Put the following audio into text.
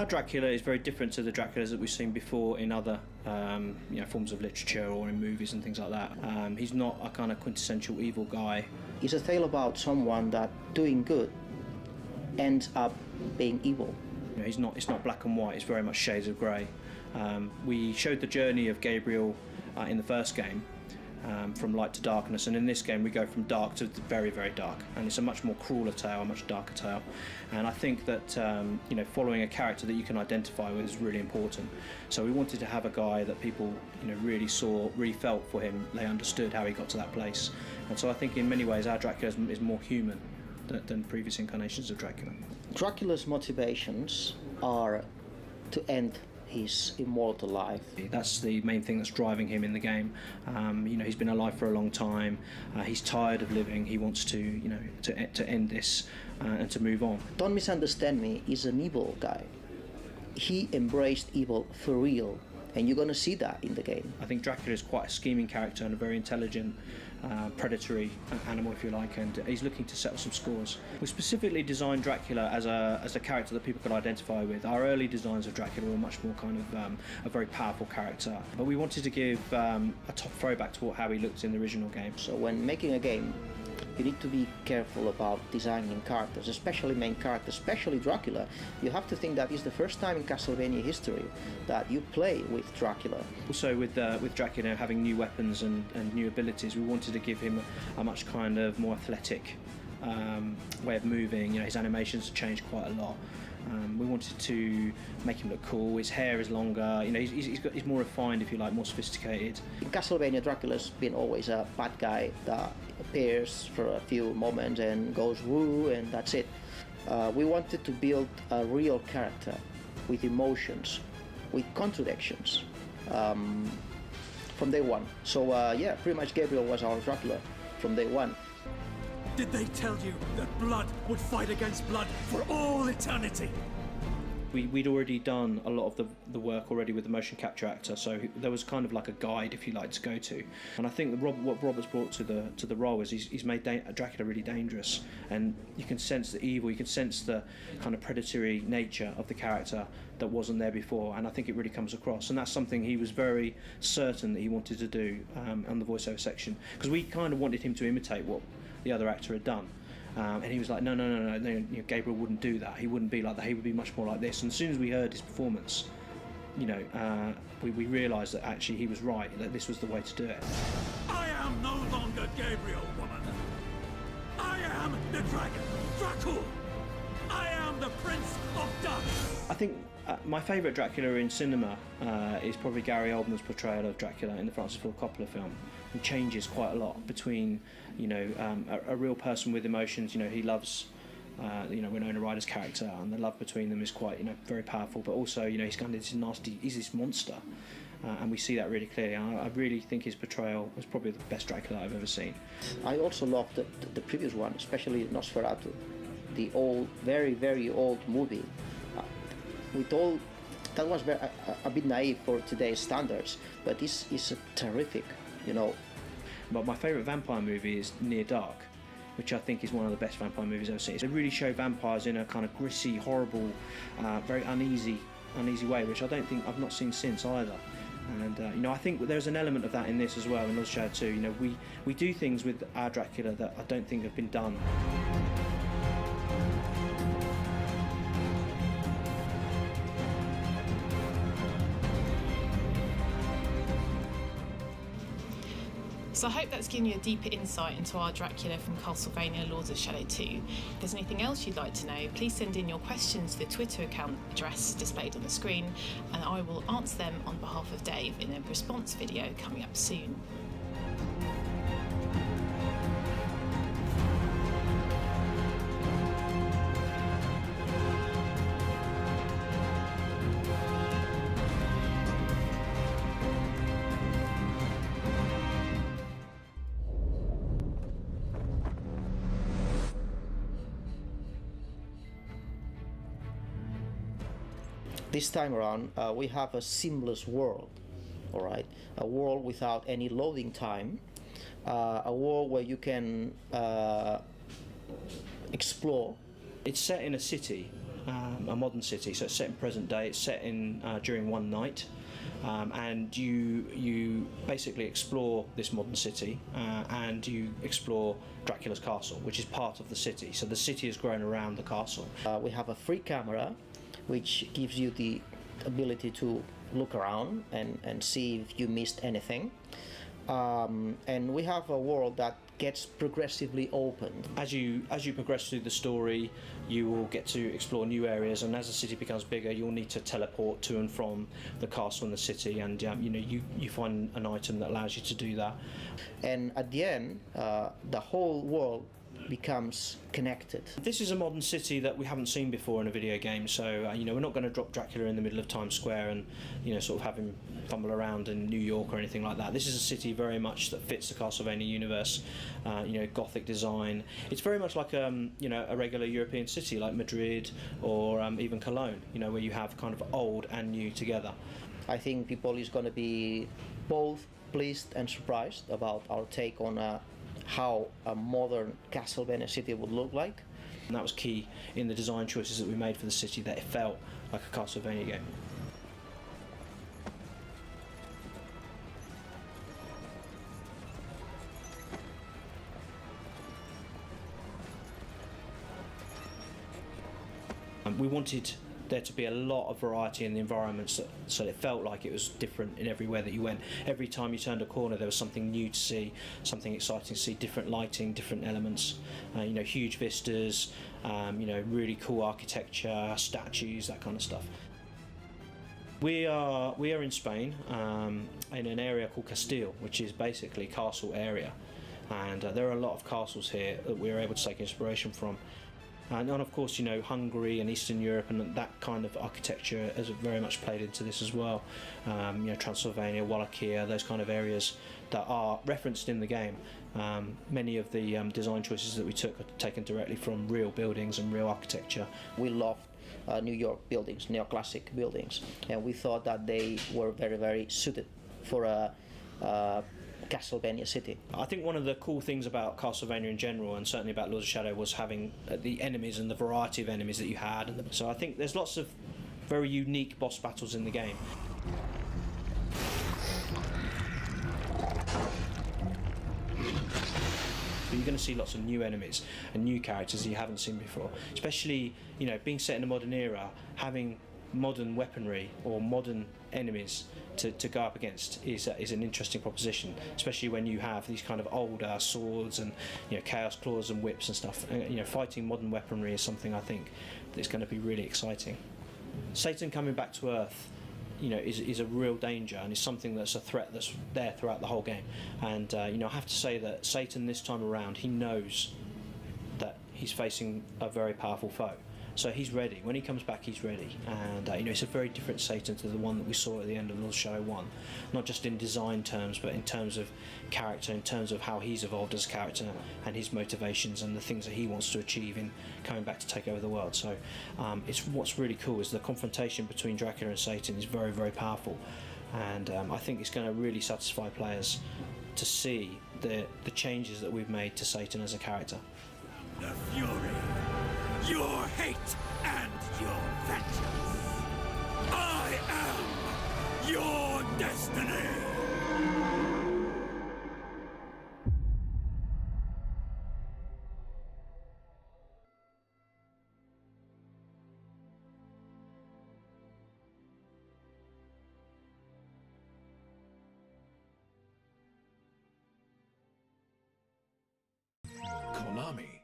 our Dracula is very different to the Draculas that we've seen before in other forms of literature or in movies and things like that. He's not a kind of quintessential evil guy. It's a tale about someone that doing good ends up being evil. It's not black and white, it's very much shades of grey. We showed the journey of Gabriel in the first game, from light to darkness, and in this game we go from dark to very, very dark, and it's a much more crueler tale, a much darker tale. And I think that following a character that you can identify with is really important. So we wanted to have a guy that people really saw, really felt for him, they understood how he got to that place. And so I think in many ways our Dracula is more human than previous incarnations of Dracula. Dracula's motivations are to end his immortal life. That's the main thing that's driving him in the game. He's been alive for a long time. He's tired of living. He wants to end this and to move on. Don't misunderstand me. He's an evil guy. He embraced evil for real, and you're gonna see that in the game. I think Dracula is quite a scheming character and a very intelligent, predatory animal, if you like, and he's looking to settle some scores. We specifically designed Dracula as a character that people could identify with. Our early designs of Dracula were much more kind of a very powerful character, but we wanted to give a top throwback to how he looked in the original game. So when making a game, you need to be careful about designing characters, especially main characters, especially Dracula. You have to think that it's the first time in Castlevania history that you play with Dracula. Also with Dracula having new weapons and new abilities, we wanted to give him a much kind of more athletic way of moving. His animations have changed quite a lot. We wanted to make him look cool. His hair is longer. He's more refined, if you like, more sophisticated. In Castlevania, Dracula's been always a bad guy that appears for a few moments and goes woo, and that's it. We wanted to build a real character with emotions, with contradictions from day one. So pretty much Gabriel was our Dracula from day one. Did they tell you that blood would fight against blood for all eternity? We'd already done a lot of the work already with the motion capture actor, so there was kind of like a guide, if you like, to go to. And I think what Robert's brought to the role is he's made Dracula really dangerous, and you can sense the evil, you can sense the kind of predatory nature of the character that wasn't there before, and I think it really comes across. And that's something he was very certain that he wanted to do on the voiceover section, because we kind of wanted him to imitate what the other actor had done. And he was like, no, Gabriel wouldn't do that. He wouldn't be like that. He would be much more like this. And as soon as we heard his performance, we realised that actually he was right, that this was the way to do it. I am no longer Gabriel, woman. I am the dragon, Dracula. I am the Prince of Darkness. I think my favourite Dracula in cinema is probably Gary Oldman's portrayal of Dracula in the Francis Ford Coppola film. He changes quite a lot between, a real person with emotions. He loves, Winona Ryder's character, and the love between them is quite, very powerful. But also, he's kind of this nasty, he's this monster, and we see that really clearly. And I really think his portrayal was probably the best Dracula I've ever seen. I also loved the previous one, especially Nosferatu, the old, very, very old movie. That was a bit naive for today's standards, but this is a terrific, But my favourite vampire movie is Near Dark, which I think is one of the best vampire movies I've ever seen. They really show vampires in a kind of gritty, horrible, very uneasy way, which I don't think I've not seen since either. And I think there's an element of that in this as well, in Lord Shadow 2. We do things with our Dracula that I don't think have been done. So I hope that's given you a deeper insight into our Dracula from Castlevania Lords of Shadow 2. If there's anything else you'd like to know, please send in your questions to the Twitter account address displayed on the screen, and I will answer them on behalf of Dave in a response video coming up soon. This time around, we have a seamless world, all right? A world without any loading time, a world where you can explore. It's set in a city, a modern city. So it's set in present day. It's set in during one night. And you basically explore this modern city, and you explore Dracula's castle, which is part of the city. So the city has grown around the castle. We have a free camera, which gives you the ability to look around and see if you missed anything. And we have a world that gets progressively opened. As you progress through the story, you will get to explore new areas, and as the city becomes bigger, you'll need to teleport to and from the castle and the city, and you find an item that allows you to do that. And at the end, the whole world becomes connected. This is a modern city that we haven't seen before in a video game, so we're not going to drop Dracula in the middle of Times Square and sort of have him fumble around in New York or anything like that. This is a city very much that fits the Castlevania universe. Gothic design. It's very much like a regular European city like Madrid or even Cologne, where you have kind of old and new together. I think people is going to be both pleased and surprised about our take on how a modern Castlevania city would look like. And that was key in the design choices that we made for the city, that it felt like a Castlevania game. We wanted there to be a lot of variety in the environments, so it felt like it was different in everywhere that you went. Every time you turned a corner, there was something new to see, something exciting to see, different lighting, different elements, huge vistas, really cool architecture, statues, that kind of stuff. We are in Spain, in an area called Castile, which is basically castle area, and there are a lot of castles here that we were able to take inspiration from. And of course, Hungary and Eastern Europe and that kind of architecture has very much played into this as well. Transylvania, Wallachia, those kind of areas that are referenced in the game. Many of the design choices that we took are taken directly from real buildings and real architecture. We loved New York buildings, neoclassic buildings, and we thought that they were very, very suited for a Castlevania city. I think one of the cool things about Castlevania in general, and certainly about Lords of Shadow, was having the enemies and the variety of enemies that you had. So I think there's lots of very unique boss battles in the game. But you're going to see lots of new enemies and new characters that you haven't seen before. Especially, being set in a modern era, having modern weaponry or modern enemies to go up against is an interesting proposition, especially when you have these kind of older swords and chaos claws and whips and stuff. Fighting modern weaponry is something I think that's going to be really exciting. Satan coming back to Earth is a real danger, and is something that's a threat that's there throughout the whole game. And I have to say that Satan this time around, he knows that he's facing a very powerful foe. So he's ready. When he comes back, he's ready. And it's a very different Satan to the one that we saw at the end of Lords of Shadow 1. Not just in design terms, but in terms of character, in terms of how he's evolved as a character and his motivations and the things that he wants to achieve in coming back to take over the world. So what's really cool is the confrontation between Dracula and Satan is very, very powerful. And I think it's going to really satisfy players to see the changes that we've made to Satan as a character. The fury, your hate, and your vengeance. I am your destiny. Konami.